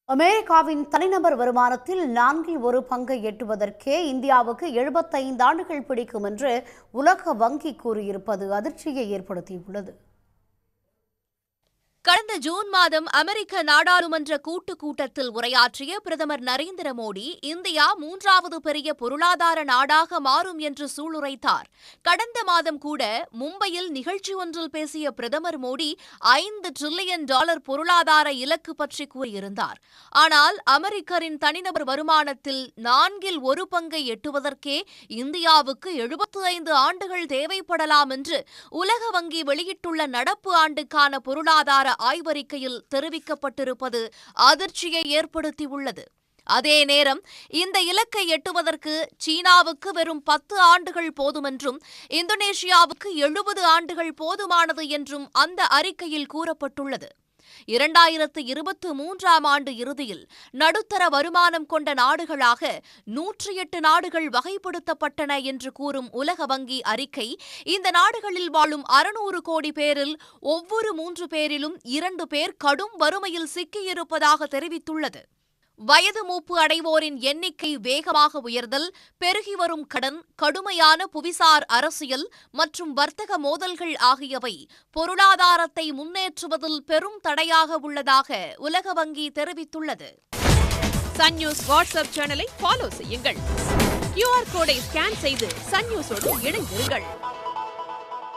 அமெரிக்காவின் தனிநபர் வருமானத்தில் நான்கில் ஒரு பங்கை எட்டுவதற்கே இந்தியாவுக்கு 75 ஆண்டுகள் பிடிக்கும் என்று உலக வங்கி கூறியிருப்பது அதிர்ச்சியை ஏற்படுத்தியுள்ளது. கடந்த ஜூன் மாதம் அமெரிக்க நாடாளுமன்ற கூட்டத்தில் உரையாற்றிய பிரதமர் நரேந்திர மோடி இந்தியா மூன்றாவது பெரிய பொருளாதார நாடாக மாறும் என்று சூளுரைத்தார். கடந்த மாதம் கூட மும்பையில் நிகழ்ச்சி ஒன்றில் பேசிய பிரதமர் மோடி $5 டிரில்லியன் பொருளாதார இலக்கு பற்றி கூறியிருந்தார். ஆனால் அமெரிக்கரின் தனிநபர் வருமானத்தில் நான்கில் ஒரு பங்கை எட்டுவதற்கே இந்தியாவுக்கு 75 ஆண்டுகள் தேவைப்படலாம் என்று உலக வங்கி வெளியிட்டுள்ள நடப்பு ஆண்டுக்கான பொருளாதார ஆய்வறிக்கையில் தெரிவிக்கப்பட்டிருப்பது அதிர்ச்சியை ஏற்படுத்தியுள்ளது. அதே நேரம் இந்த இலக்கை எட்டுவதற்கு சீனாவுக்கு வெறும் 10 ஆண்டுகள் போதுமென்றும் இந்தோனேஷியாவுக்கு 70 ஆண்டுகள் போதுமானது என்றும் அந்த அறிக்கையில் கூறப்பட்டுள்ளது. 2023ஆம் ஆண்டு இறுதியில் நடுத்தர வருமானம் கொண்ட நாடுகளாக 108 நாடுகள் வகைப்படுத்தப்பட்டன என்று கூறும் உலக வங்கி அறிக்கை, இந்த நாடுகளில் வாழும் 600 கோடி பேரில் ஒவ்வொரு 3 பேரிலும் 2 பேர் கடும் வறுமையில் சிக்கியிருப்பதாக தெரிவித்துள்ளது. வயது மூப்பு அடைவோரின் எண்ணிக்கை வேகமாக உயர்தல், பெருகி வரும் கடன், கடுமையான புவிசார் அரசியல் மற்றும் வர்த்தக மோதல்கள் ஆகியவை பொருளாதாரத்தை முன்னேற்றுவதில் பெரும் தடையாக உள்ளதாக உலக வங்கி தெரிவித்துள்ளது. சன் நியூஸ் வாட்ஸ்அப் சேனலை ஃபாலோ செய்யுங்கள். QR கோடை ஸ்கேன் செய்து சன் நியூஸோடு இணைந்திருங்கள்.